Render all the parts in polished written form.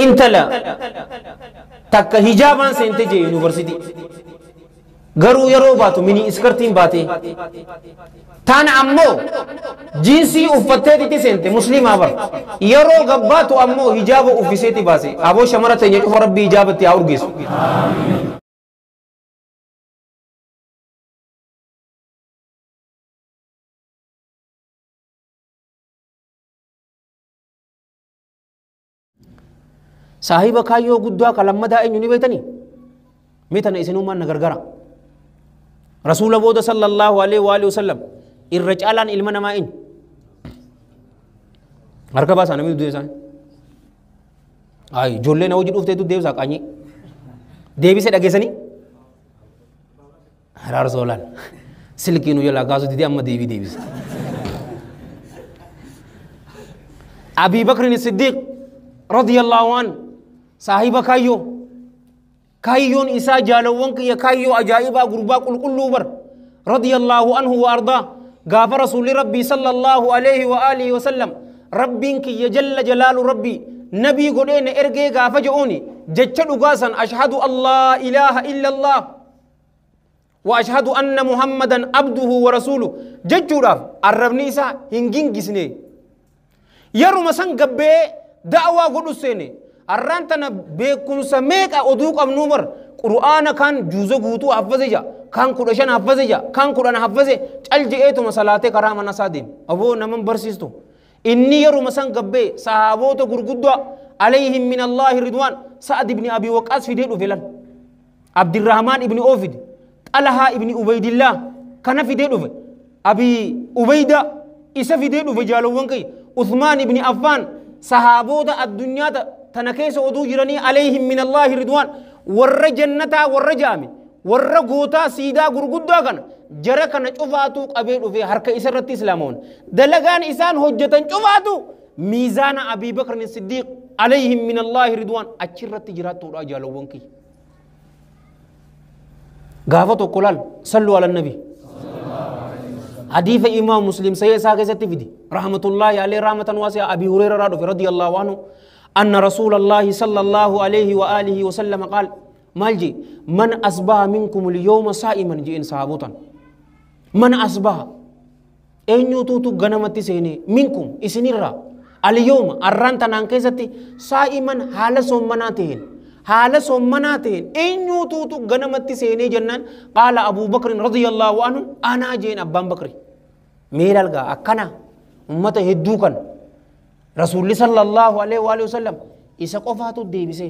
intala takka hijaabaan seente je yuunivarsiitii garuu yeroo baatu mini iskartiin baate taan ammoo jiinsii uffatteetiti seente muslimaa bar yeroo gabbaatu ammoo hijaaba uffiseeti baase aboo shamara teenya cufa rabbii hijaabatti haa urgeessu. Sahiba kayyoo guddaa kalammadaa eenyu ni beektanii? Mitana isinummaan na gargara. Rasuula booda sallallahu alaihi wa sallam irra caalaan ilma namaa eenyu? Harka baasaa namni du'e isaanii. Ayi ijoollee na hojii dhufteetu deebisaa qaanyee. Deebisee dhageessanii? Haraa Rasoolaan silkii nu jalaa kaasuu didee amma deebisa. Abii Bakrin Siddiq radiyallahu anhu sahiba kayyoon isaa jaalawwan kiyya kayyoo ajaa'ibaa gurbaa qulqulluu bar radiyallahu anhu wa ardaa gaafa rasuulli rabbii sallallahu alaihi wa alihi wa sallam rabbiin kiyya jalla jalaalu rabbii nabii godhee na ergee gaafa je'uuni jecha dhugaasan ashhadu an laa ilaaha illa allah wa ashhadu anna muhammadan abduhu wa rasuluhu jechuudhaaf arrabni isaa hin gingisne yeruma san gabbee da'waa godhu seene arraan tana beekumsa meeqa oduu qabnuu bar qur'aana kan juuza guutuu haffaze ja kan 15 haffaze ja kan 10 haffaze cal je'eetuma salaatee karaa mana isaa deeme aboo naman barsiistu inni yeruma san gabbee sahaboota gurguddaa alayhim min allahi ridwaan sa'ad ibni abi waqaas fidee dhufe lan abdirrahmaan ibni oofid xalahaa ibni ubaydillah kana fidee dhufe abi ubayda isa fidee dhufe jaalowwan kay uthmaan ibni affaan sahaboota addunyaa tana keessa oduu jiranii alayhim min allahi ridwaan warra jannataa warra jaame warra gootaa siidaa gurguddaa kana jara kana cufaatu qabee dhufe harka isa irratti islaamoon dalagaan isaan hojjetan cufaatu miizaana abii bakr siddiiq alayhim min allahi ridwaan achirratti jiraattuudha jaalowwan kiyya gaafa tokko laal sallu ala nabi حديث إمام مسلم سيئ ساقي ستفدي رحمة الله عليه رحمة واسعة أبي هريرة رضي الله عنه أن رسول الله صلى الله عليه وآله وسلم قال مالجي من أصبح منكم اليوم صائما جئن صحابوتا من أصبح أن يتوتو غنمتي سيني منكم إسنيرا اليوم أرانتا نانكيزتي صائما حال سمناتين حال سمناتين أن يتوتو غنمتي سيني جنان قال أبو بكر رضي الله عنه أنا جئن أبان بكر ميرالغا أكنا أمتا هدوكا رسول صلى الله عليه وآله وسلم إسا قفاتو ديبسي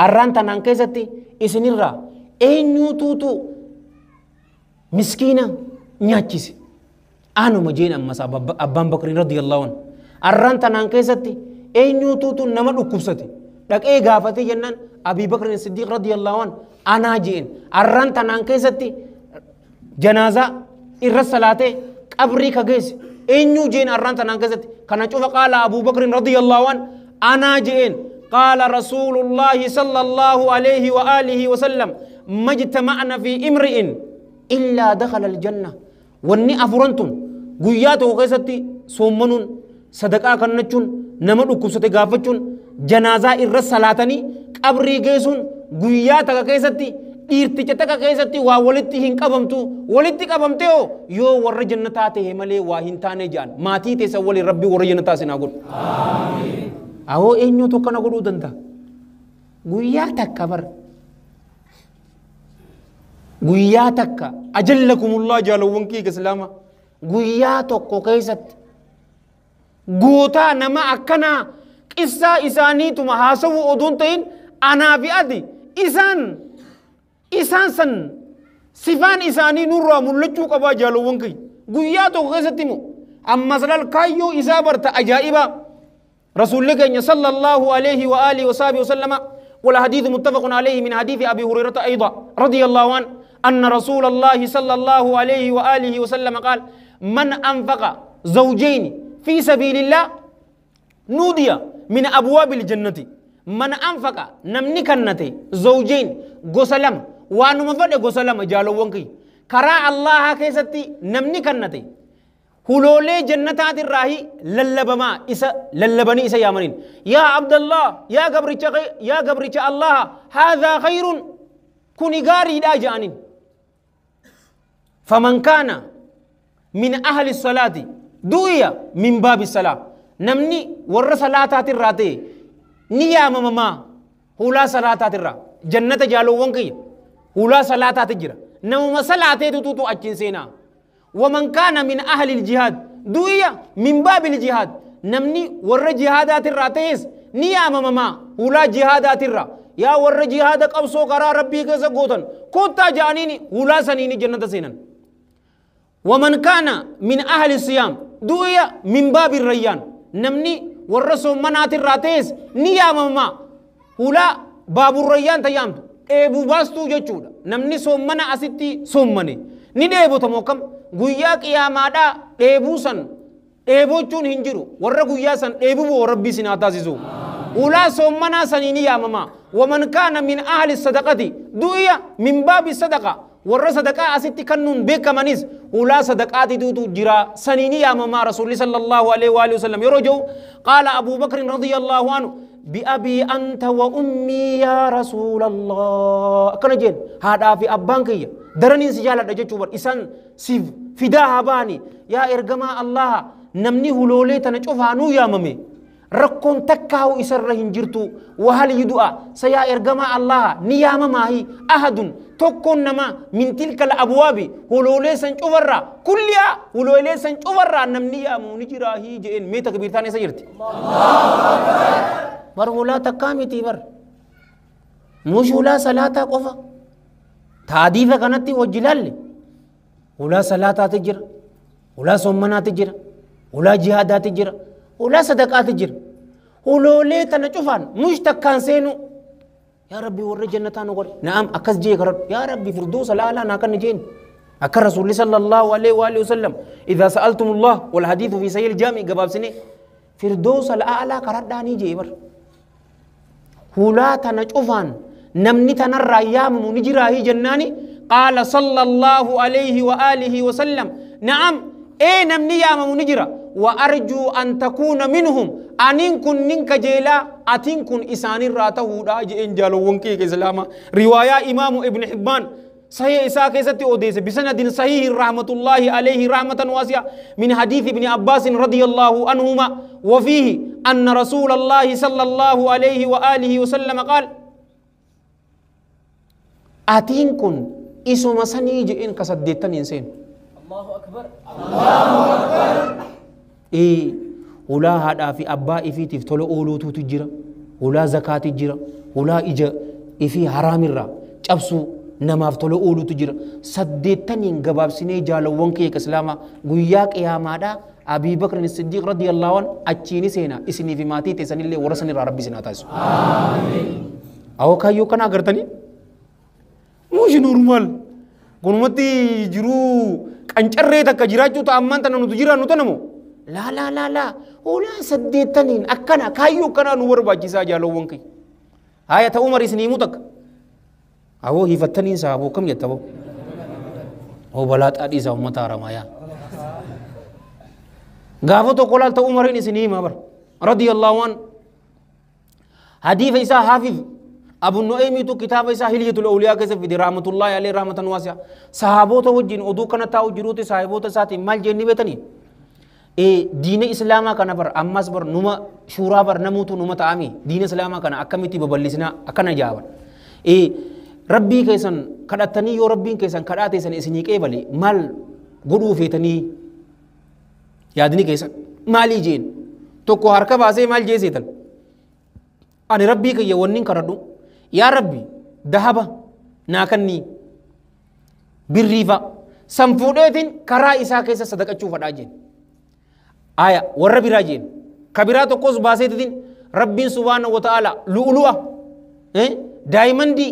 أرانتا نانكيزتي إسنيرا أين يتوتو مسكينة نياتشيسي أنا مجين أما أبان بكر رضي الله عنه أرانتا نانكيزتي أين يتوتو نمر أكبستي لك إيه غافتي جنان أبي بكر الصديق رضي الله عنه أنا جين أرانتا نانكيزتي جنازة الرسالاتي قبري كجيس إنيو جين أرانتا نانكزت كان شوف قال أبو بكر رضي الله عنه أنا جين قال رسول الله صلى الله عليه وآله وسلم ما اجتمعنا في امرئ إلا دخل الجنة وني أفرنتم قيات وغيستي سومنون صدقاء كنتشون نمر كبستي غافتشون جنازة الرسالاتني قبري جيسون قيات وغيستي dhiirticha takka keessatti waa walitti hin qabamtu walitti qabamteo yoo warra jannataa ta'e malee waa hin taane jaan maatii teessa wali rabbi warra jannataa sinaa godhu amiin awoo eenyu tokko na godhuu danda'a guyyaa takka bar guyyaa takka ajallakumullah jaalawwan kiyya islaama guyyaa tokko keessatti gootaa nama akkanaa qissaa isaaniituma haasawuu oduun ta'in anaa fi ati isaan san sifaan isaanii nurraa mul'achuu qabaa jaalowwan kiyya guyyaa tokko keessatti immoo ammas laal kaayyoo isaa barta ajaa'ibaa rasuulli keenya sallallahu alaihi wa alihi wa sahbihi wa sallama والحديث متفق عليه من حديث أبي هريرة أيضا رضي الله عنه أن رسول الله صلى الله عليه وآله وسلم قال من أنفق زوجين في سبيل الله نودي من أبواب الجنة من أنفق نمني كنتي زوجين غسلم وانو مفد غسلم جالو وانكي كرا الله كيستي نمني كنتي هلولي جنتات الراهي للبما إسا للبني إسا يامنين يا عبد الله يا قبرك الله هذا خير كوني غاري دا جانين فمن كان من أهل الصلاة دوية من باب الصلاة نمني ور صلاة الراتي نيام مما هلا صلاة الرا جنة جالو وانكي هلا صلاة تجرى نمو صلاة تتوتو أجن سينا ومن كان من أهل الجهاد دوية من باب الجهاد نمني ور جهادات الراتيس نيام مما هلا جهادات الرا يا ور جهادك أبسو قرار ربي كيسا قوتن كوتا جانيني هلا سنيني جنة سينا ومن كان من أهل الصيام دوية من باب الريان نمني ورسو منات الراتيس نيام ما هلا باب الريان تيامت eebuu baastuu jechuudha namni soommana asitti soommane ni dheebotamoo kam guyyaa qiyaamaadhaa dheebuu san dheebochuun hin jiru warra guyyaa san dheebuu rabbii sin haa taasisu ulaa soommanaa sanii ni yaamama waman kaana min ahli sadaqati du'iya min baabi sadaqa warra sadaqaa asitti kannuun beekamanis ulaa sadaqaati duutu jira sanii ni yaamama rasuulli sallallahu alaihi wa alihi wasallam yeroo jiru qaala abuu bakrin radiyallahu anhu بأبي أنت وأمي يا رسول الله كنا جين هذا في أبانكية درني سجالة دجاج وبر إنسان سيف فداها باني يا إرجما الله نمني هلولي تنجوفها نو يا ممي ركون تكاو إسرهن جرتو وهل يدعى سيا إرجما الله نيام ماهي أحد تكون نما من تلك الأبواب هلولي سنجوفرا كلها هلولي سنجوفرا نمني يا مونجراهي جين ميتا كبير ثاني سيرتي بر ولا تكامتي بر مش ولا صلاة قفا تعديفة كانت وجلال ولا صلاة تجر ولا صمنا تجر ولا جهادات تجر ولا صدقات تجر ولولي تنجفان مش تكان سينو يا ربي ور جنتان وقول نعم أكس جي كرب يا ربي فردوس لا لا ناكن جين أكر رسول صلى الله عليه وآله وسلم إذا سألتم الله والحديث في سيل الجامع قباب سنة فردوس الأعلى كرداني جيبر هلا تنجفان نمني تنرى أيام منجراهي جناني قال صلى الله عليه وآله وسلم نعم إيه نمني يا منجرا وأرجو أن تكون منهم أنين كن ننك جيلا أتين كن إساني راته راج إنجالو ونكي كسلاما رواية إمام ابن حبان صحيح إساء كيستي أوديس بسند صحيح رحمة الله عليه رحمة واسعة من حديث ابن عباس رضي الله عنهما وفيه أن رسول الله صلى الله عليه وآله وسلم قال أتينكم إسو مساني جئين كسدتن إنسان الله أكبر الله أكبر إيه ولا هذا في أباء في تفتلو أولوتو تجرا ولا زكاة تجرا ولا إجا في حرام الرا جبسو نماف تلو أولو تجرا سدتن قباب سنة جالوان كي كسلاما قياك يا مادا أبي بكر الصديق رضي الله عنه أتشيني سينا إسني في ماتي تسني اللي ورسني ربي سنا تاسو آمين أو كايو كنا قرتني مش نورمال قنمتي جرو كنجرة تكجراجو تأمان تنو تجرا نتنمو لا لا لا لا ولا سدتنين أكنا كايو كنا نور باجيسا جالوان كي هاي تأمر إسني متك أو هي فتنين سابو كم يتبو أو بلات أدي سام متارا مايا غافو تو قلال تو عمر إسني ما بر رضي الله عنه حديث إسا حافظ أبو النعيم تو كتاب إسا هلية الأولياء كيف في رحمة الله عليه رحمة واسعة صحابو تو وجين أدو كنا تاو جروت صحابو تو ساتي مال جنني بتني دين إسلام كنا بر أمس بر نما شورا بر نموتو نما تامي دين إسلام كنا أكمتي ببلسنا أكنا جاور ربي كيسن كداتني يو ربي كيسن كداتي سن إسني كيبلي مال غدو فيتني يادني كيسن مالي جين تو كو هركا باسي مال جيسيتن أنا ربي كي يونين كردو يا ربي ذهبا ناكني بالريفا سنفودتين كرا إسا كيسا صدقة شوفا داجين آية وربي راجين كبيرات قوس باسيتين ربي سبحانه وتعالى لؤلؤة دايمن دي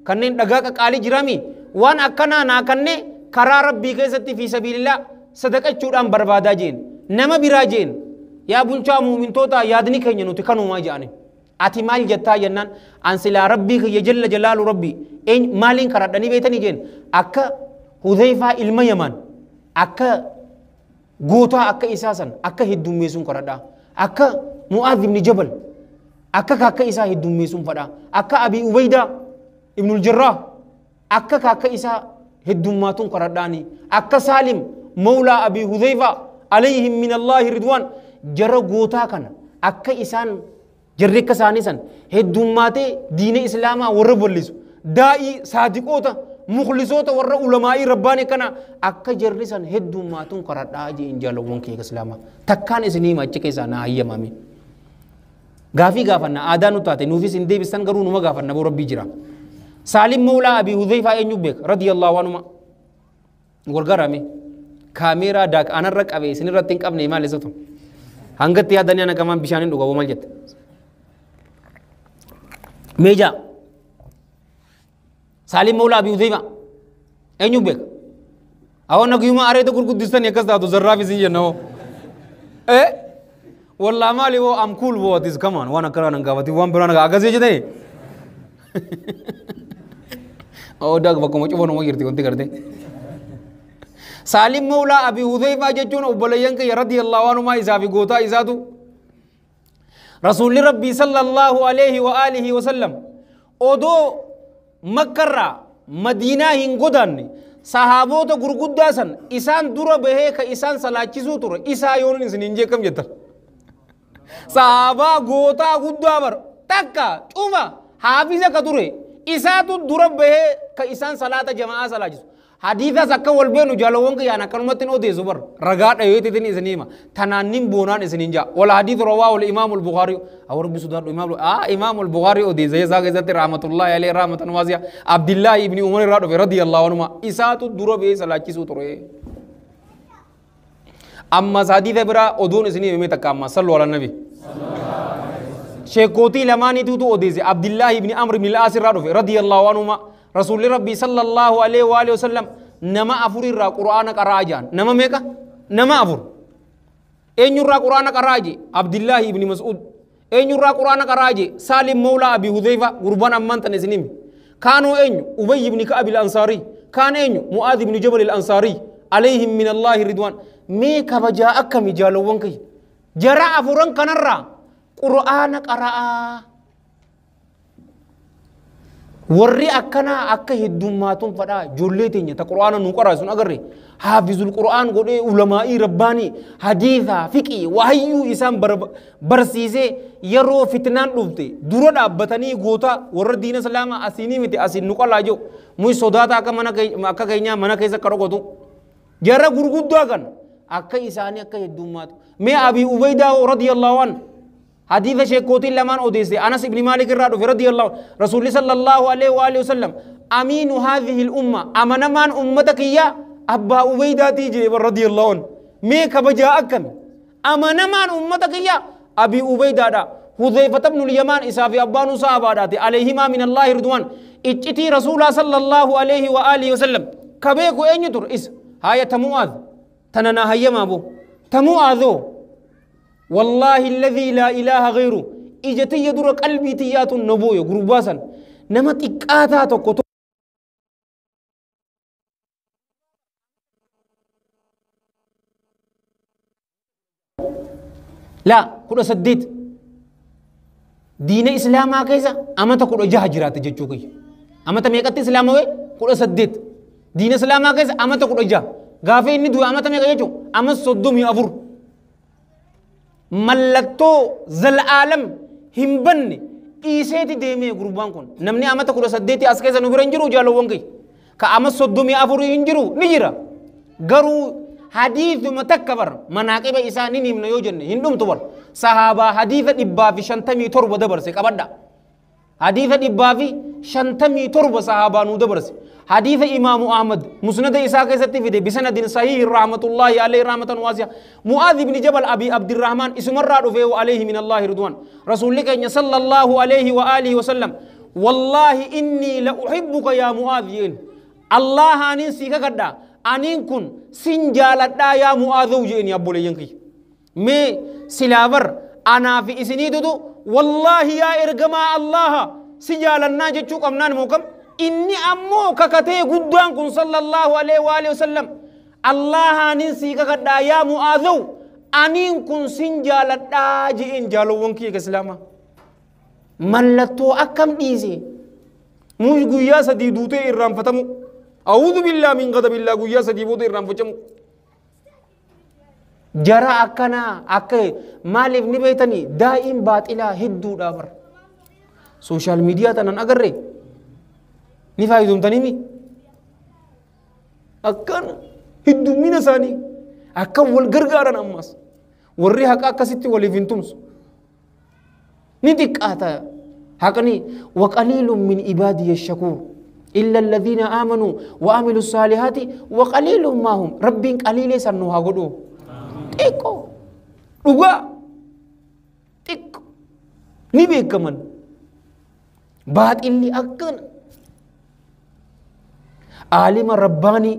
kanneen dhagaa qaqaalii jirami waan akkana naa kanne karaa rabbii keessatti fi sabilillah sadaqachuudhaan barbaadaa jeen nama biraa jeen yaa bulchaa muumintoota yaadni keenya nuti kanumaa jaane ati maal jettaa jennaan an silaa rabbii kiyya jalla jalaalu rabbii maaliin karadhanii beetanii jeen akka Hudhayfaa ilma Yamaan akka gootaa akka isaa san akka heddummeessuun kadhadha akka Mu'aadh ibn Jabal akka isaa heddummeessuun fadha akka Abii Ubaydaa ibnul Jarraah akka isaa heddummaatuun kadhadhaani akka Saalim mawlaa Abii Hudhayfaa alayhim min Allaahi ridwaan jara gootaa kana akka isaan jarri akka isaanii san heddummaatee diina islaamaa warra bal'isu daa'ii saadiqoota mukhlisoota warra ulamaa'ii rabbaanii kana akka jarri san heddummaatuun kadhadhaa jeen jaalawwan kee islaamaa takkaan isinii machi keessaa naa hayyamame gaafii gaafanna aadaa nu taate nuufis hin deebisan garuu numa gaafanna boo rabbii jira Saalim mawlaa Abii Hudhayfaa eenyu beeka radiyallahu anhu gargaarame kaameeraa daak anarra qabee isinirratti hin qabne maal isatu hangatti yaadanii ana qamaan bishaaniin dhugaa maal jette meja Saalim mawlaa Abii Hudhayfaa eenyu beeka awwan nagiyuma areeta gurguddistan akkas taatu zarraaf isin jenna hoo والله مالي هو ام كول هو ذيس كمان وانا كران غاوتي وان بران غاغازي جدي او داغ بكم چبون مو يرتي كنت کرتے سالم مولا ابي حذيفه جچون وبلين ك رضي الله عنه ما اذا في غوتا اذاتو رسول ربي صلى الله عليه واله وسلم اودو مكرا مدينه هنغدان صحابوت غرغداسن اسان دور به ك اسان سلاچيسو تور اسا يون سننجه كم جتر صحابة غوتا غدابر تكا توما حافظة كتوري إساتو درب به كإسان صلاة جماعة صلاة جسو حديثة سكا والبينو جالوون كي أنا كلمتين أودي زبر رغات أيوتي تني إسنيما تنانين بونان إسنينجا ولا حديث رواه الإمام البخاري أو ربي سودان إمام البخاري أودي زي زاغ زات رحمة الله عليه رحمة واسعة عبد الله ابن عمر رضي الله عنهما إساتو درب به صلاة جسو توري أما حديثة برا أدون إسنيما متكامل صلوا على النبي شيكوتي لماني توتو أوديزي عبد الله بن عمرو بن العاص رضي الله عنهما رسول ربي صلى الله عليه وآله وسلم نما أفور الرا قرآن قراجان نما ميكا نما أفور أين يرى قرآن قراجي عبد الله بن مسعود أين يرى قرآن قراجي سالم مولى أبي حذيفة قربان أمان تنسنيم كانوا أين أبي بن كعب الأنصاري كان أين معاذ بن جبل الأنصاري عليهم من الله رضوان ميكا بجاءك مجالو وانكي جرى أفوران كنرى قرآن قراءة warri akkana akka heddummaatuun fadha ijoollee teenya ta qur'aana nu qaraasun agarre haafizul qur'aan godhee ulamaa'ii rabbaanii hadiisa fiqii wahayyuu isaan barsiisee yeroo fitnaan dhufte dura dhaabbatanii goota warra diina islaamaa asiinii miti asiin nu qalaa jiru muy sodaata akka keenyaa mana keessa akka dhokotu jara gurguddaa kan akka isaanii akka heddummaatu mee Abii Ubaydaa radiyallahu anhu حديث شيكوتي لمان أوديسي أنس بن مالك الرادو رضي الله رسول صلى الله عليه وآله وسلم أمين هذه الأمة أمن من أمتك يا أبا أبيدة تيجي رضي الله عنه ميك بجاءكم أمن من أمتك يا أبي أبيدة حذيفة بن اليمان إسافي أبان صحابة عليهما من الله رضوان إجتي رسول صلى الله عليه وآله وسلم كبيكو أين يتر إس هاي تمؤذ تننا هيا ما بو تمؤذو والله الذي لا إله غيره إجتي يدر قلبي تيات النبوة غرباسا نما تكاتا تكتو لا كل سديت دين إسلام كيسا أما تقول جهجرات جتوكي أما تميكت إسلام وي كل سديت دين إسلام كيسا أما تقول جه غافي إني دو أما تميكت جتو أما صدومي أفور ملكتو زل عالم همبني إيسيتي ديمي غربان كون نمني أما تقول سديتي أسكيسا نبرنجرو جالو وانكي كأما صدومي أفور ينجرو نجرا غرو حديث متكبر مناقب إساني نمنا يوجن هندوم تبر صحابة حديث إبا في شنتمي تربة دبر سيك أبدا حديث إبا في شنتمي تربة صحابة نو دبر سيك حديث إمام أحمد مسند إساق ستي في بسند صحيح رحمة الله عليه رحمة واسعة معاذ بن جبل أبي عبد الرحمن اسم الراد فيه عليه من الله رضوان رسول الله صلى الله عليه وآله وسلم والله إني لأحبك يا معاذ الله أنسيك كدا أنين كن سنجالت يا معاذ وجين يا بولي ينكي مي سلاور أنا في إسني دو والله يا إرجما الله سجالنا جتشوك أمنان موكم إني أمو ككتي قدوان كن صلى الله عليه وآله وسلم الله هانين سيكا قد يا معاذو أنين كن سنجال الداجئين جالوون كي كسلاما ملتو أكم ديزي مش قويا سدي دوتي إرام فتمو أعوذ بالله من غضب الله قويا سدي بوتي إرام فتمو جرى أكنا أكي مالف نبيتني دائم باطلا هدو دابر سوشال ميديا تنان أقرر نفايدهم تنمي أكنا هدو من ثاني أكم والغرغارا أماس ورّي حق أكسيتي ولفنتمس ندك آتا حقني وقليل من عبادي الشكور إلا الذين آمنوا وعملوا الصالحات وقليل ما هم ربين قليل سنوها قدو تيكو رغا تيكو نبي كمان بعد اللي أكن عالم رباني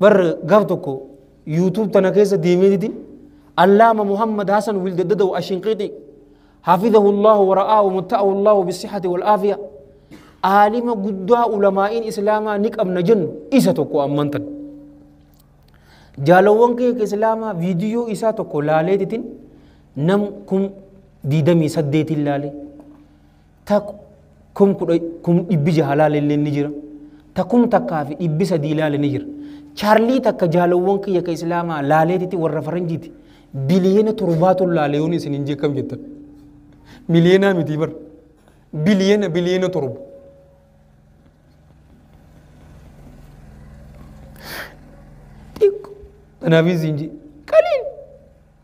بر غفتكو يوتيوب تنكيس ديمي دي علامة محمد حسن ولد ددو الشنقيطي حفظه الله ورآه ومتعه الله بالصحة والعافية عالم قدوا علماء إسلاما نك أمنا جن إساتوكو أمانتن جالوان كي إسلاما فيديو إساتوكو لالي تتن نم كم ديدمي سديت اللالي تا كم إبجا حلال اللي نجر تا كم تكافي إبسا ديلالي نجر چارلي تك جالوان كي إسلاما لالي تتي ورفرنجيتي بليين تربات اللاليوني سننجي كم جدا ملينا متيبر بليين ترب تنافي زنجي قليل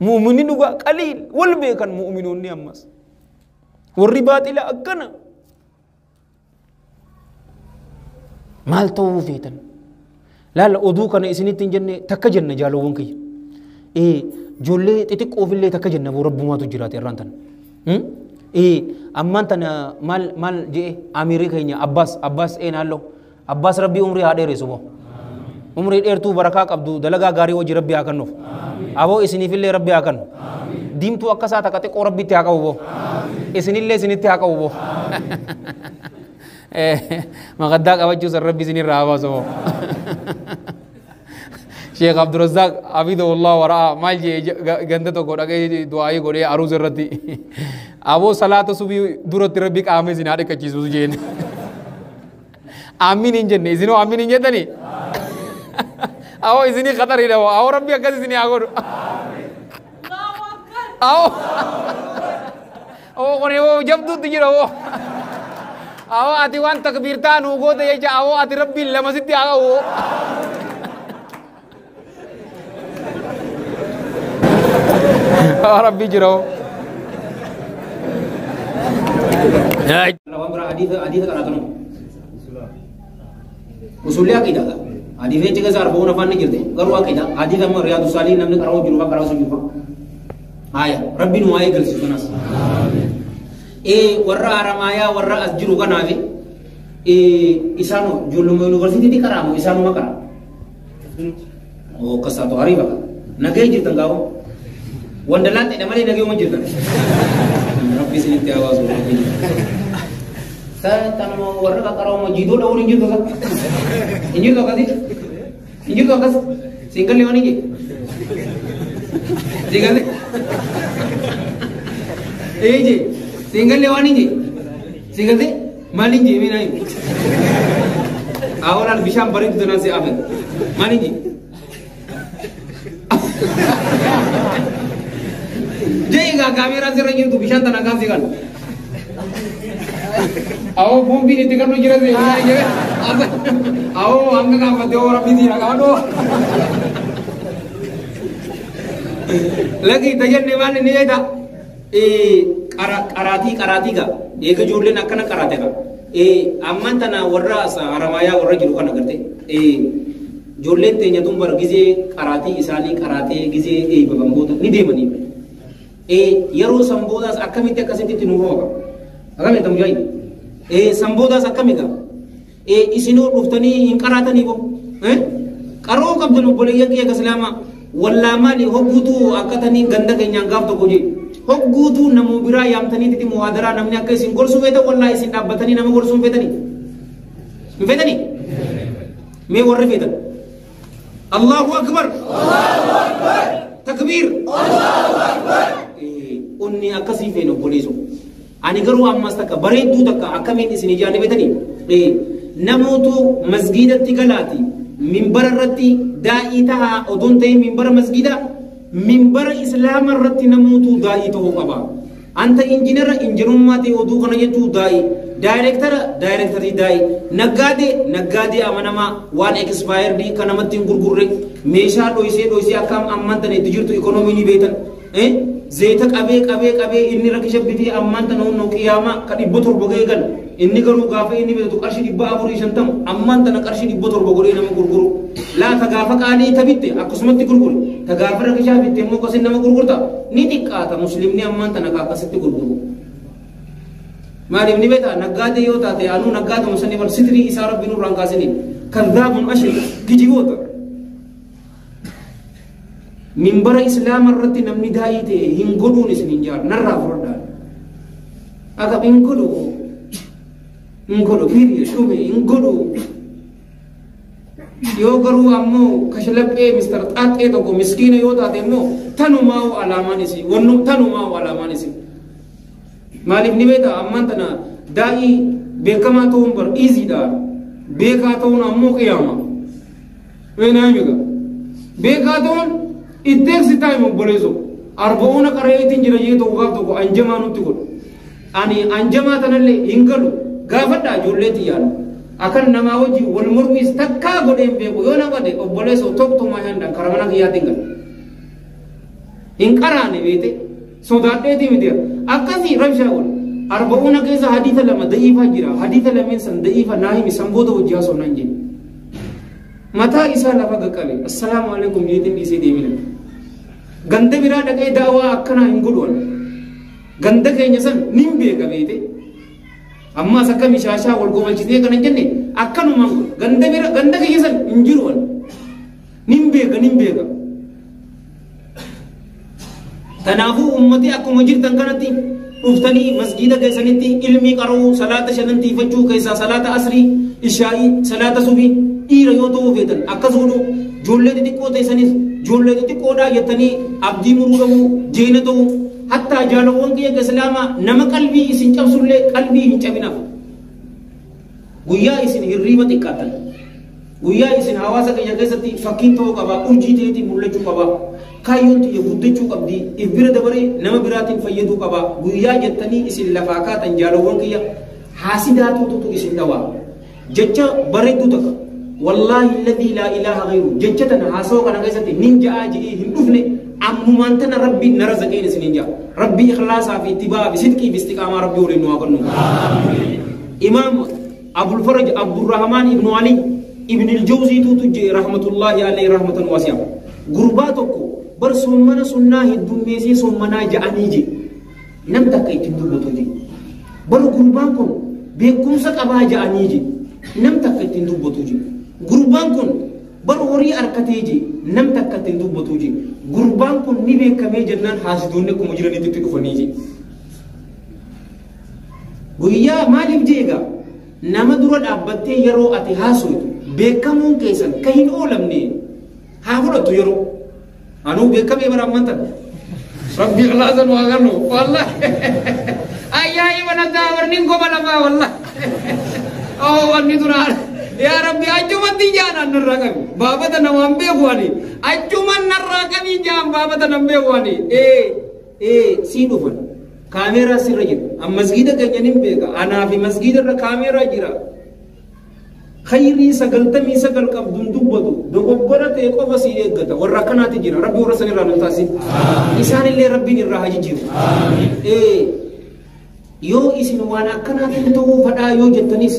مؤمنين دوغا قليل والبيكن مؤمنون نيامس والرباط الى اكنا مال توفيتن لا لا ادو كان اسنيتن جنة تكجن جالو وونكي جولي تتك اوفلي تكجن ابو رب ما تجرات يرانتن أمان تنا مال جي أمريكا إني أباس إنالو أباس ربي عمري هذا رسوبه عمري إيرتو بركة عبدو دلगा غاري وجي ربي أكنو أبو إسني في اللي ربي أكن ديم تو أكسا تكاتي كو ربي تياكا وبو إسني اللي إسني تياكا وبو ما قدك أبجو سر ربي إسني رابا سو شيخ عبد الرزاق عبيده الله ورا مال جي گنده تو گوڑا گئی دعائی گوڑے عروض رتی ابو صلاة صبح دورت ربی کا آمین زنادے کا چیز ہو جین آمین انجن نہیں زنو آمین انجن تنی آو ازنی خطر ہی رہو آو ربی اکس ازنی آگو آو او کنے وہ جب دو تجی رہو آو آتی وان تکبیرتان ہو گو دے جا آو آتی ربی اللہ مسجد آگا ہو ربي جرو حديث كراتنو usulnya kita kan hadisnya juga sar bawa nafan ni jirte garwa kita hadis amma riyadus salihin namne karaw junuba karaw sunjuba aya rabbi nu ay gal sunas warra aramaya warra asjiru kanavi isano julum university di karamu isano makara oh kasato hariba nagay jirtan gawo Wonderland tidak malah lagi orang cerita. Rabbi sini tiawa suruh ini. Saya tanam warna kakak orang jido dah orang jido kan? Injil tu apa sih? Injil tu apa sih? Single lewani ke? Single. Je, single lewani je. Single je, malin je, mana ini? Awal bisham beri tu nasi apa? Malin je. Jika kamera serang itu bisa tanah kasih kan? Awo bom ini tiga puluh jelas ya. Awo angka apa dia orang ini nak aduh. Lagi tajan ni mana ni ada? Karati ka. Eka jurle nak kena karate ka. Amman tanah warra aramaya warra jiru kana karte. Jurle tenya tumbar gize karati isali karate gize babambo ni de mani. Yaro sambodas akamite kasiti tinuhoga agame tamjai sambodas akamiga isino ruftani inkaratani bo karo kabdulu bole yaki kaslama walla mali hoggutu akatani ganda kenya ngam to goje hoggutu namu bira yamtani titi muhadara namnya kai singol sumeta walla isin abbatani namu gol sumpetani me warre fetan Allahu akbar takbir unni akasi fe no poliso ani garu ammas takka bareedu takka akamin isini jaani betani namotu masjidatti galati minbara irratti daa'ii taha odun ta'e minbara masjida minbara islaama irratti namotu daa'ii ta'uu qaba anta injinera injirummaati oduu kana jechuu daa'ii daayirektarii daa'ii naggaadee amanama waan expired kan namatti hin gurgurre meeshaa dhoysee akkam amman tana itti jirtu ikonomiin beetan zeyta qabee inni rakkisha bitee amman tana hunno qiyaama ka 700 ga'ee gal inni garuu gaafa inni bitu qarshii 450 amman tana qarshii 700 godhee nama gurguru laata gaafa qaalii tabitte akkasumatti gurguru ta gaafa rakkishaa bitte immoo qosin nama gurgurta ni xiqqaata muslimni amman tana akkasitti gurguru maaliif ni beeta naggaade yoo taate anuu naggaade musanii bal sitrii isaa rabbi nurraan kaasini kadhaabun ashir gijiboota minbara islaama irratti namni daa'ii ta'e hin godhuun isin hin jaar narraa furdaan akka hin godhu fiiriye dhume hin godhu yoo garuu ammoo kashlaphee mister xaaxxee tokko miskiina yoo taate immoo tanumaa'u alaamaan isi maaliif ni beeta amman tana daa'ii beekamaa ta'uun bar iziidha beekaa ta'uun ammoo qiyaama weenaamiga beekaa ta'uun it takes time obboleeso arba'uuna qareetiin jira jee tokko gaaf tokko anjamaa nutti godhu ani anjamaa tanallee hin galu gaafadha ijoolleetti yaadu akan namaa wajji wal mormis takkaa godheen beeku yoo nama de obboleeso tokkuma handan karamana kiyyaatiin galu hin qaraane beete sodaadheeti miti akkasii rabshaa wal arba'uuna keessa hadiisa lama da'iifaa jira hadiisa lameen san da'iifa naahimi san booda wajjii haasoo nan jedhe mataa isaa lafa gaqqabe assalaamu alaikum jeetiin dhiisee deemina ganda biraa dhaqee daawaa akkanaa hin godhuwan ganda keenya san nin beeka beete ammaas akka mishaashaa wal gomalchitee kana jenne akkanumaan ganda keenya san hin jiruwan nin beeka tanaafuu ummati akkuma jirtan kanatti dhuftanii masjida keessanitti ilmii qara'uu salaata shanantiifachuu keessaa salaata asrii ishaa'ii salaata subii dhiira yoo ta'uu feetan akkas godhu ijoollee xixiqqoo ta'essanis ijoollee xixiqqoodhaa jettanii abdii muruu ta'uu jeena ta'uu hattaa jaalawwan kiyya islaamaa nama qalbii isin cabsullee qalbii hin cabinaaf guyyaa isin hirriiba xiqqaatan guyyaa isin hawaasa kiyya keessatti fakkiin ta'uu qabaa urjii ta'eetiin mul'achuu qabaa kaayyoon tiyya guddachuu qabdi if bira dabaree nama biraatiin fayyaduu qabaa guyyaa jettanii isin lafaa kaatan jaalawwan kiyya haasidaatuutu isin dhawaa jecha bareedduu takka wallahi alladhi la ilaha ghayru jechatan haasoo kana keessatti nin ja'a jedhee hin dhufne ammumaan tana rabbi nara zaqeen isin hin ja'a rabbi ikhlaasaa fi ittibaa fi sidqii fi istiqaamaa rabbi waliin nu haa kennu imaam abul faraj abdurrahmaan ibnu ali ibn al-jawzi tuje rahmatullahi alayhi rahmatan wasi'a gurbaa tokko bar sommana sunnaa heddummeesee sommanaa ja'anii je nam takka ittiin dubbatu je bar gurbaan kun beekumsa qabaa ja'anii je nam takka ittiin dubbatu je gurbaan kun bar horii harkatee je nam takka ittiin dubbatu je gurbaan kun ni beekamee jennaan haasitoonni akkuma jiranitti itti dhufanii je guyyaa maaliif jeega nama dura dhaabbattee yeroo ati haasoytu beekamuun keessan ka hin oolamne haa fudhattu yeroo anuu beekamee bara ammantan rabbi ikhlaasan waa gannu wallahi ayyaayi wanataa warnin goba lafaa wallahi oo wanni duraan yaa rabbi achumatti jaanan narraa qabi baabata namaan beeku ani achuman narraa qabi jaan baabata nan beeku ani sii dhufan kaameeraa sirra jira an masgiida keenya nin beeka anaa fi masgiida irra kaameeraa jira khayrii sagaltamii sagal qabduun dubbatu dogoggora ta'e qofa sii eeggata warra akkanaati jira rabbi warra san irraa nun taasif isaan illee rabbiin irraa haa jijjiiru yoo isin waan akkanaatiin ta'uu fadhaa yoo jettanis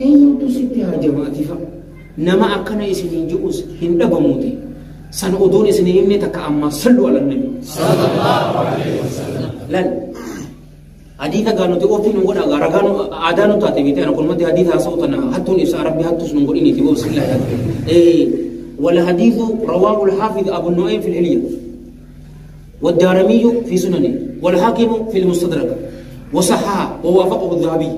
eenyutu sitti haa jamaatifa nama akkana isiniin jedhus hin dhabamuuti san odoon isin himne takka amma sallu ala nabi sallallahu alaihi wasallam lan haditha ganuti ofin ngoda garagano adanu tate bite ana kulmati haditha sawtana hatun isa rabbi hatus ngodini tibo sallallahu wala hadithu rawahu al-hafiz abu nu'aym fi al-hilya والدارمي في سننه والحاكم في المستدرك وصححه ووافقه الذهبي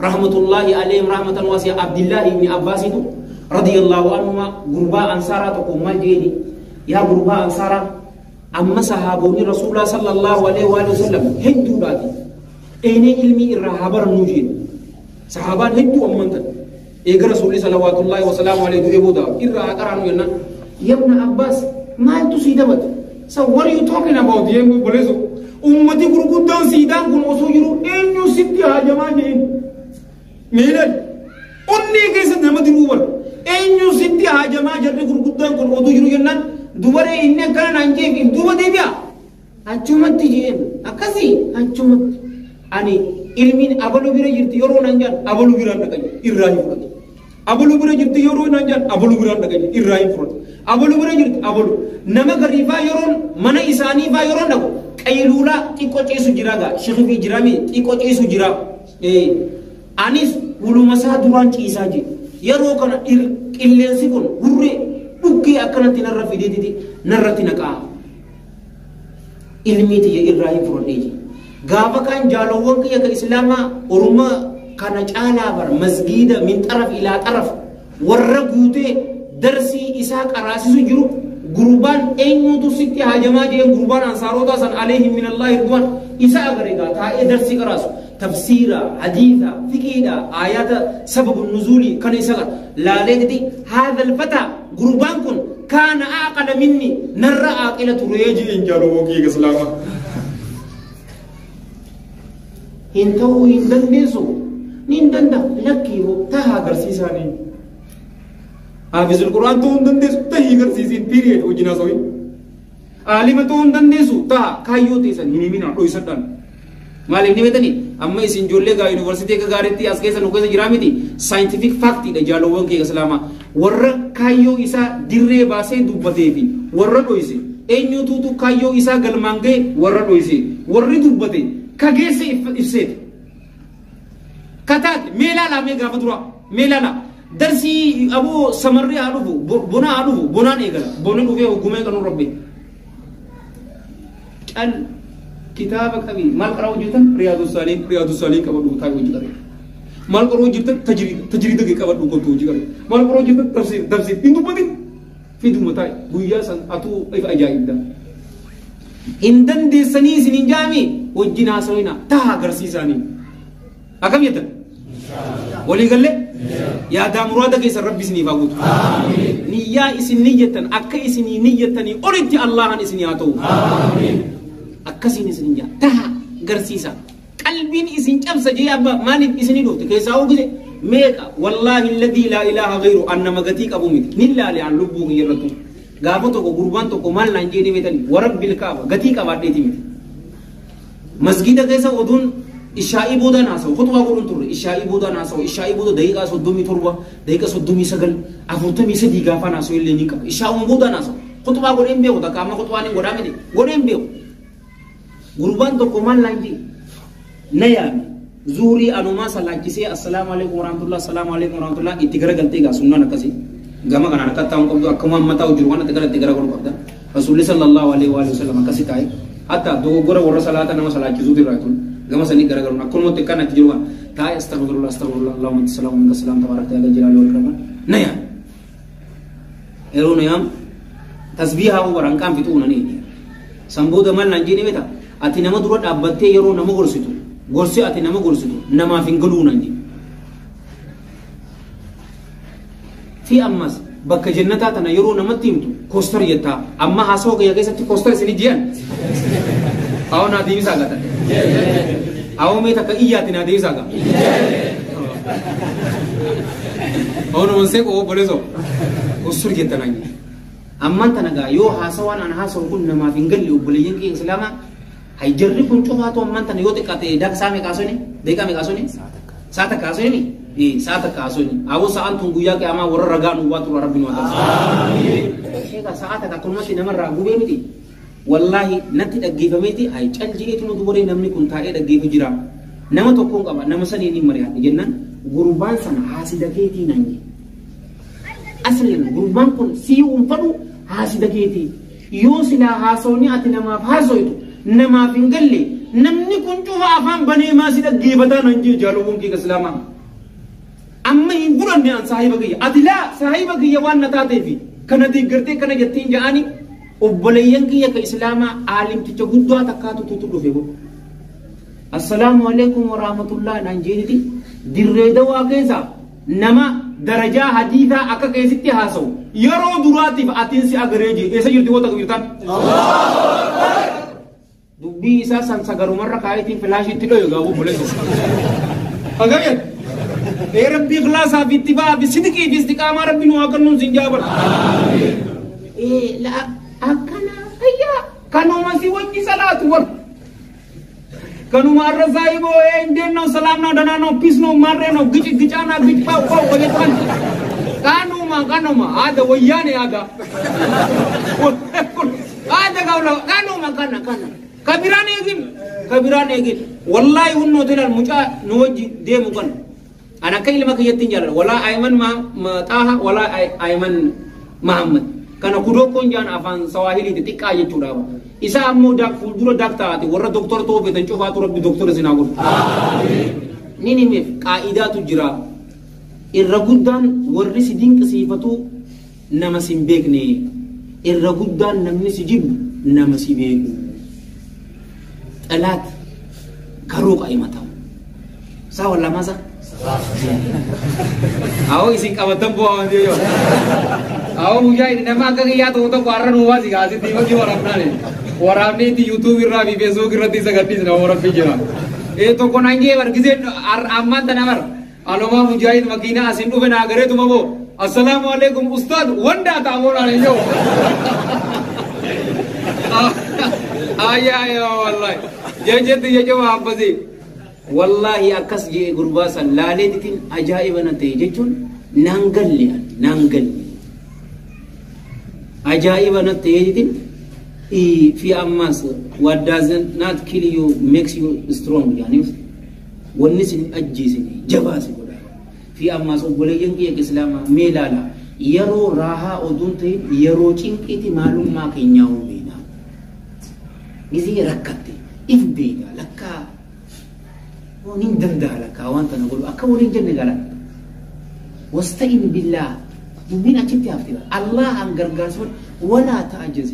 رحمة الله عليهم رحمة واسعة عبد الله بن عباس radiyallahu anhuma gurbaa ansaaraa tokko maal jeeni yaa gurbaa ansaaraa amma sahaabonni rasuulaa sallallahu alaihi wa sallam hedduudhaati eenee ilmii irraa habaranuu jeeni sahaabaan hedduu ammantan eega rasuulli salawaatullaahi wasalaamu alaihi du'ee booda irraa haqaraanu jennaan yabna abbaas maaltu sii dabata so what are you talking about yemmu boleso ummati gurguddaan siidaan kun osoo jiru eenyu sitti haajamaa jeen meelan onni keessa nama diruu bar eenyu sitti haajamaa jarri gurguddaan kun oduu jiru jennaan dubaree inni akkana naan jeef duuba deebi'a achumatti jeen akkasii achumatti ani ilmiin abalu bira jirti yeroo nan jaan abalu biraan dhaqani irraa hin fudhatu abalu bira jirti yeroo nan jaan abalu biraan dhaqani irraa hin fudhatu abalu bira jirti abalu nama gariifaa yeroon mana isaanii faa yeroon dhaqu qaylulaa xiqqoo ciisu jiraaga shikhifii jiraami xiqqoo ciisu jira anis hulumasaa duraan ciisaa jira yeroo kana qilleensi kun hurree dhukkee akkanatti narra fideetiti narratti naqaa ilmiiti irraa hin fudhadhee jira gaafa kan jaalawwan kiyya ka islaamaa orma kana caalaa bar masgiida min xaraf ilaa xaraf warra guutee darsii isaa qaraasisu jiru gurbaan eenyutu sitti haajamaa jeen gurbaan ansaarotaa san alayhim min allahi ridwan isa agareegaa taa'ee darsii qaraasu tafsiira hadiitha fiqiidha ayata sababu nuzuli kana isa laalee diti haadha alfata gurbaan kun kaana aqala minni narra aqila tureeji in jaalawwan kiyya islaamaa انتو يندندسو نندند لكي تها غرسيساني حافظ القرآن تو يندندسو تهي غرسيسين period وجنا سوي عالم تو يندندسو تها كايو تيسن هنيمينا روي سدان مالك نيمتني أما إسين جولة كا يونيفرسيتي كا غارتي أسكيسا نوكيسا جرامي scientific fact إذا جالوان كي إسلاما ورّا كايو إسا ديرّي باسي دوبّتي في ورّا رويسي أينيو توتو كايو إسا غلمانجي ورّا رويسي ورّي دوبّتي كجيسي إفسد كتات ميلالا ميجا فدرا ميلالا درسي أبو سمري ألوفو بنا ألوفو بنا نيجلا بنا نوفيه وقومه كانوا ربي الكتاب كبير مال قرأوا جدا رياض الصالحين كبر تايو جدا مال قرأوا جدا تجريد كبر كنتو جدا مال قرأوا جدا تفسير إنتو بدين في دو متاي بويا سن أتو إف أجايب ده إندن دي سني سنين جامي وجنا سوينا تها غرسيساني أكم يتا ولي قال لي يا دام مرادك يسر ربي سني فاقوت نيا اسن نيتن أكا اسني نيتني أردت الله عن اسني هاتو أكا سني سنين جا تها غرسيسا قلبين اسن جبس جيابا ماني اسني دوت كيسا وقلي ميكا والله الذي لا إله غيره أن مغتيك أبو ميت نلا لعن لبوه يرتو gaafa tokko gurbaan tokko maal naan jedhee beetani warabbil kaaba gatii qabaadheeti miti masgida keessa oduun ishaa'ii boodaan haasa'u khutbaa godhuun turre ishaa'ii boodaan haasa'u ishaa'ii booda daqiiqaa 37 daqiiqaa 39 43 gaafaan haasa'u illee ni qaba ishaa'uun boodaan haasa'u khutbaa godheen beeku takka amma khutbaan hin godhaa miti godheen beeku gurbaan tokko maal naan jedhe na yaame zuurii anumaa salaachisee assalaamu alaikum warahmatullah itti garagaltee gaa sunnaan akkasii gama kana nakata on qabdu akkuma mata ujur wana tegara gor qabda rasul sallallahu alaihi wa sallam akasitai hatta do gora wora salata nama salati zudi ratul gama sani gara garuna kun motte kana tijuwa ta astaghfirullah allahumma sallallahu alaihi wasallam tabaraka ya jalali wal karam naya eruna yam tasbiha wa ranqam fituna ni sambuda man nanjini beta ati nama duro dabbatte yero nama gorsitu gorsi ati nama gorsitu nama fingalu nanji في أمس بك جنتاتنا يرون متيمتو كوستر يتا أما هاسوك يا جيسة كوستر سنجيان أو نادي مساقة أو ميتا كإيات نادي مساقة أو نونسيك أو بوليزو كوستر يتا نجي أما أنت نجا يو هاسوان أنا هاسو كنا ما فينجلي وبليين كي إسلاما هيجرب كنتو أما أنت نيوتي كاتي داك سامي كاسوني ديكا مي كاسوني ساتا كاسوني saata kaasoni awo sa'an tun guyyaa qiyaamaa warra ragaan ubaatu rabbiin waa taasisu saata ka kunmatti namarraa gubee miti wallahi natti dhaggeeffameeti hay calji'eetu nu dubaree namni kun taa'ee dhaggeeffa jira nama tokkoon qaba nama sanii ni mari'adhe jennaan gurbaan sana haasida keetii nan je aslan gurbaan kun sii unfadhu haasida keetii yoo silaa haasawni ati namaaf haasoytu namaaf hin galle namni kun cufa afaan banee maa si dhaggeeffataa nan je jaalowwan kee islaamaa amma hin bulanne an saahiba kiyya ati laa saahiba kiyya waan na taateefi kana deeggartee kana jettiin ja'ani obboleeyyan kiyya ka islaamaa aalimticha guddaa takkaatu tutu dhufe bo assalaamu alaikum wa rahmatullah naan jeediti dirree dawaa keessa nama darajaa hadiithaa akka keessatti haasawu yeroo duraatiif atiin si agaree jee eessa jirti wota qabirtan dubbii isaa san sagarumarra kaayitiin filaashitti dhoyo gaabu buleessa agagen rabbi ikhlaasaa fi ittibaa fi sidqii fi istiqaamaa rabbi nu haqannuun sin jaabar la akkana ayya kanuma si wajji salaatu war kanuma arra saahibo indenno salaamna danano pisno marreno gichana gich pau wajetan kanuma ada wayane aga ada gawla kanuma kana kabiraan egin wallahi hunno tilal muca no wajji demu kan ana kai lima kayyatin jalal wala ayman ma taha wala ayman muhammad kana kudo kon jan afan sawahili de tikka jechuudha isa ammo dak fulduro daktaati warra doktor to be tan cufaatu rabbi doktor sinagur amin nini me qaidatu jira irra guddan warri sidin qasifatu nama simbekne irra guddan namni sijib nama sibeku talat karo qaimata sa wala masa aw isin kabatan bo yo aw mujahid nama kagaya to warran huwa sigasi tiwa ki warabne di YouTube irra bi Facebook irra di sagatti na warabbi jira to konange wargize amma tanamar aloma mujahid makina asin du bena gare tumabo assalamu alaikum ustad wanda ta mona ne yo aya wallahi je jawab bazi wallahi akas je gurba sallale ditin ajaiba na te jechun nangalli ajaiba na te ditin fi ammas what does not kill you makes you strong yani wonni sin ajjisini jabasi goda fi ammas obboleeyyan kiyya islaama meelala yaro raha odunte yaro cinqiti maalummaa keenyaa beena gizi rakkate if beena lakka wonin dandaha lakka wanta naqulu akka wonin jenne gala wasta'in billah dubbin achitti haftira allah an gargaarsu wala ta'ajjaz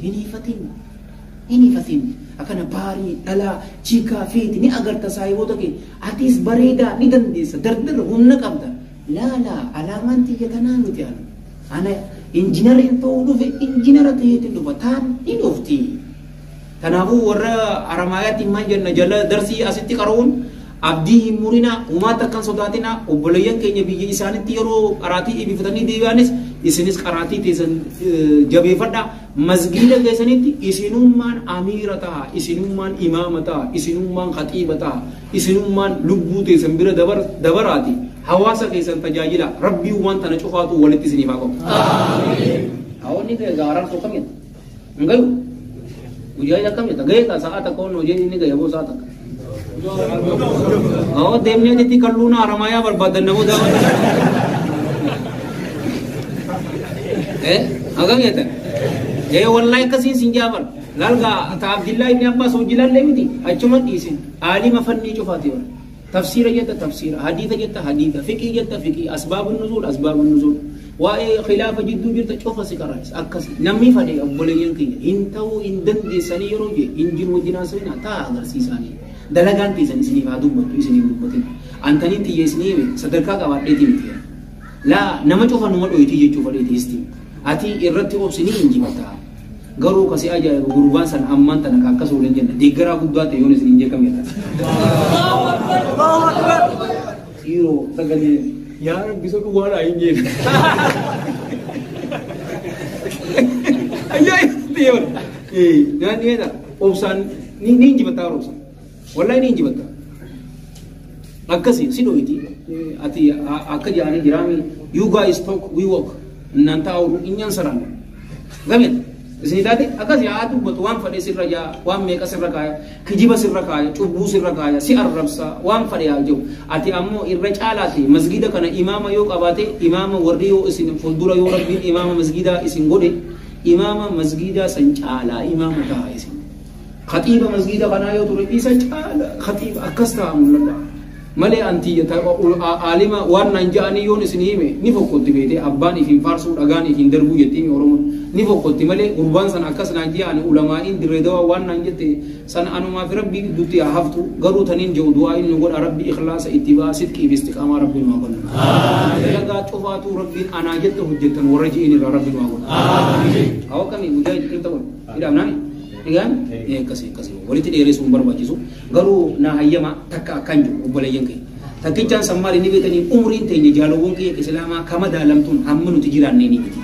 hinifatin akana bari dala chika feeti ni agarta saayibota ke atis bareda ni dandeessa dardar humna qabda la alamanti yatanamiti ana engineering to dufe engineer ta'eeti dubatan ni dufti tanafu warra aramayati manjanna jala darsi asitti qaruun abdi murina umata kan sodatina obboleeyyan keenya biyya isaanitti yeroo qaraatii ibifatanii deebi'anis isinis qaraatii teessan jabeeffadha masgiida keessanitti isinummaan amiira ta'a isinummaan imaama ta'a isinummaan khatiiba ta'a isinummaan lubbuu teessan bira dabaraati hawaasa keessan tajaajila rabbii waan tana cufaatu walitti isiniif haa qabu amiin awonni ke gaarar to kamit ngayu ujaya kamit gayta saata kono je ni gayabo saata aw demne diti kalluna aramaya barbadan namo da agam yata wallahi kasin sinjabar lalga ta abdullah ibn abbas ujilal lemiti achuma disin alima fanni chufati wal tafsir jetta tafsir hadith jetta hadith fiqh jetta fiqh asbabun nuzul wa khilafa jiddu jirta chufa sikarais akas nammi fade abboleyan kiya intau indande sani yoroje injin wajina sina ta agarsiisani dalagan tisan isini dubbatu isini dubbatin antanin tiyesni sadarka qabaadheeti miti la nama cufa numa dhoyti jechuu fadheeti isti ati irratti obsini injibata garuu kasi ajaa'iba gurbaan san amman tana akkas waliin jenna deeggaraa guddaa ta'e yoon isin injee kam jedha Allahu Akbar dhiiroo sagalee yaa rabbi isa duwwaadhaa hin jeen ajaa'iba yoon naan dheeda obsaan ni injibataa obsaan wallahi ni injibata akkasi si dhoyti ati akka jaanii jiraami you guys talk we walk nanta awru inyan saran gamet isinidade akasi aatu batu wan fade sirra ja wan meka sirra kaya kijiba sirra kaya cubu sirra kaya si arrabsa wan fade ya jew ati ammo irra caalati masgida kana imama yo qabate imama wardi yo isin fuldura yo rabbi imama masgida isin gode imama masgida san caala imama ta isin khatiba masgida kana yo turu isa caala khatiba akasta mulada malee anti aalima waan naan ja'anii yoon isin hime ni fokkotti beete abbaan ifin faarsuu dhagaan ifin darbuu jettiin oromoon ni fokkotti malee gurbaan san akkas naan ja'ani ulamaa'iin dirree dawaa waan naan jette san anumaa fi rabbii gidduutti haa haftu garuu taniin jedhu du'aa inni godha rabbi ikhlaasa ittibaa sidqii fi istiqaamaa rabbiin waa godha dalagaa cufaatuu rabbiin anaa jette hojjettan warra ji'in irraa rabbiin waa godha hawa kamii mujaahid irta godha hidhaamnaani dhigaan akkasii walitti dheeressuun barbaachisu garuu naa hayyama takka akkan jiru obboleeyyan kee takkichaan sammaali ni beekanii umriin teenya jaalawwan kiyya islaamaa kama daalamtuun hamma nuti jiraannee ni biti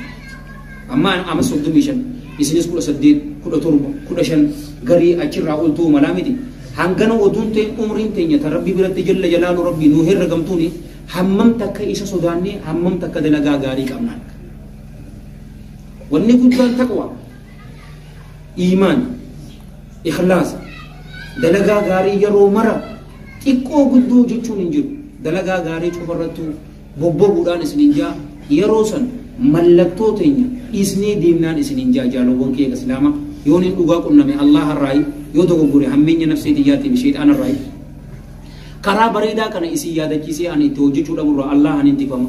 amma ama 35 isinis 18 17 15 garii achirraa oltuu malaa miti hangana oduun ta'e umriin teenya tan rabbii biratti jalla jalaalu rabbii nuu herregamtuuni hammam takka isa sodaannee hammam takka dalagaa gaarii qabnaan wanni guddaan taqwa iman ikhlaas dalagaa gaarii yeroo mara xiqqoo guddoo jechuun hin jiru dalagaa gaarii cufarrattu bobbobuudhaan isinin jaa yeroo san mallattoo teenya isnee deemnaan isinin jaa jaalawwan kee islaama yoon hin dhugaa qunname allah harraayi yoo dogoggore hammeenya nafsee xiyyaatiif sheexaan harraayi karaa bareedaa kana isin yaadachiisee ani itti hojjechuu dhaburraa allah an intifama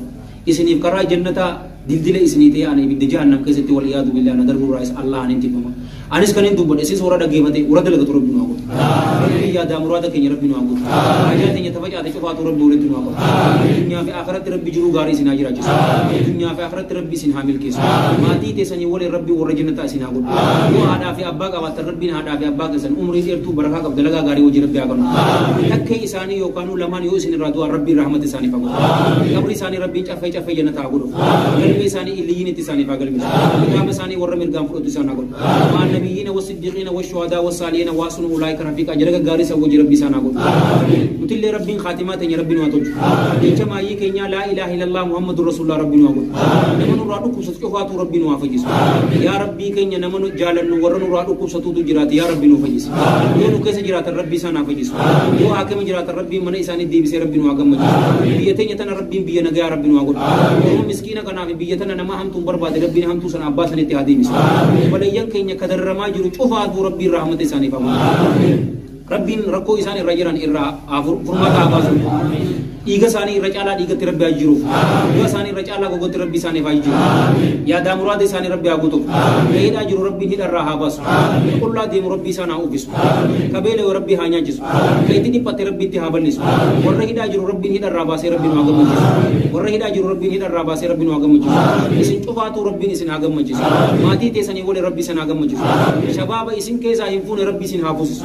isiniif karaa jannataa dildila isinii ta'e ani ibidda jahannam keessatti wal iyaadu billah na darbuurraa is allah an intifama anis kan hin dubbadhe isis warra dhaggeeffate warra dalagatu rabbi nu haa godhu rabbi yaadaa muraada keenya rabbi nu haa godhu ajaa teenya tafacaate cufaatu rabbi walitti nu haa godhu dunyaa fi akhiratti rabbi jiruu gaarii isin haa jiraachisu dunyaa fi akhiratti rabbi isin haa milkeessu maatii teessanii waliin rabbi warra jannataa isin haa godhu yoo haadhaa fi abbaa qabaattan rabbiin haadhaa fi abbaa keessan umrii dheertuu barakaa qab dalagaa gaarii hojii rabbi haa godhu takkee isaanii yookaan lamaan yoo isin irraa du'an rabbiin rahmat isaaniif haa godhu qabri isaanii rabbiin caffee jannataa haa godhu galmi isaanii illiyin itti isaaniif haa galmisu kitaaba isaanii warra mirgaan fudhatu isaan haa godhu النبيين والصديقين والشهداء والصالحين وحسن اولئك رفيقا جلك غاري سوجي ربي سانا غو متل ربي خاتمات يا ربي نواتو جما يكنيا لا اله الا الله محمد رسول الله ربي نوغو نمن رادو كوسو فاتو ربي نوافجيس يا ربي كنيا نمن جالن ورن رادو كوسو تو جرات يا ربي نوفجيس يونو كيس جرات ربي سانا فجيس يو حاكم جرات ربي من انسان دي بي ربي نوغم بيتين يتن ربي بي نغا ربي نوغو مسكين كنا بيتن نما هم تم برباد ربي هم تو سن عباس نتي هادي مس ولين كنيا كدر ما جرو شوفات ربي رحمة إساني فما ربي ركو إساني رجران إرّا أفر فرما كاباسو إيجا ساني رجالا إيجا تربي أجرو إيجا ساني رجالا كوكو تربي ساني فايجو يا دامراد ساني ربي أقوتو يهيد أجرو ربي هيد الرها باسو كل ديم ربي سانا أوفيسو كبيل ربي هانيا جسو كيتني بات ربي تهابلنسو ورّا هيد أجرو ربي هيد الراباسي ربي نواغم مجسو ورّا هيد أجرو ربي هيد الراباسي ربي نواغم مجسو إسن شوفاتو ربي إسن هاغم مجسو ماتي تيساني ولي ربي سن هاغم مجسو شباب إسن كيسا يفون ربي سن هابوسو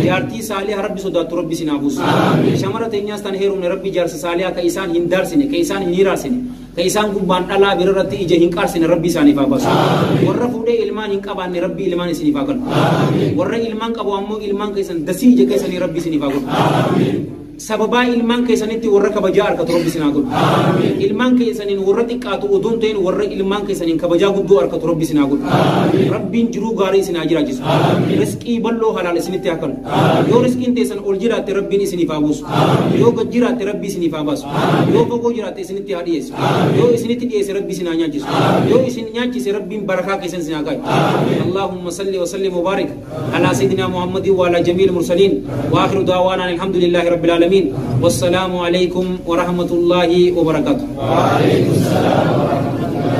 جارتي صالح ربي صدات ربي سن هابوسو شمرة تنياس تنهيرون ربي جارس صالح كيسان هندار سنه كيسان هنيرا سنه كيسان قبان الله بررتي إجه هنكار سنه ربي ساني فاباسو ورّا فودي إلمان هنكابان ربي إلمان سني فاقل ورّا إلمان كابو أمو إلمان كيسان دسي إجه كيسان ربي سني فاقل sababa ilman keessanitti warra kabajaa harkatu rabbi sinaa godhu ilman keessaniin warra xiqqaatu oduun ta'in warra ilman keessaniin kabajaa guddoo harkatu rabbi sinaa godhu rabbiin jiruu gaarii isinaa jiraachisu riskii bal'oo halaal isinitti haa kennu yoo riskiin teessan ol jiraatte rabbiin isiniif haa buusu yoo gad jiraatte rabbi isiniif haa baasu yoo fagoo jiraatte isinitti haa dhiyeessu yoo isinitti dhiyeesse rabbi isinaa nyaachisu yoo isin nyaachise rabbiin barakaa keessan isinaa kaayu اللهم صل وسلم وبارك على سيدنا محمد وعلى جميع المرسلين واخر دعوانا الحمد لله رب العالمين والسلام عليكم ورحمة الله وبركاته. وعليكم السلام ورحمة الله.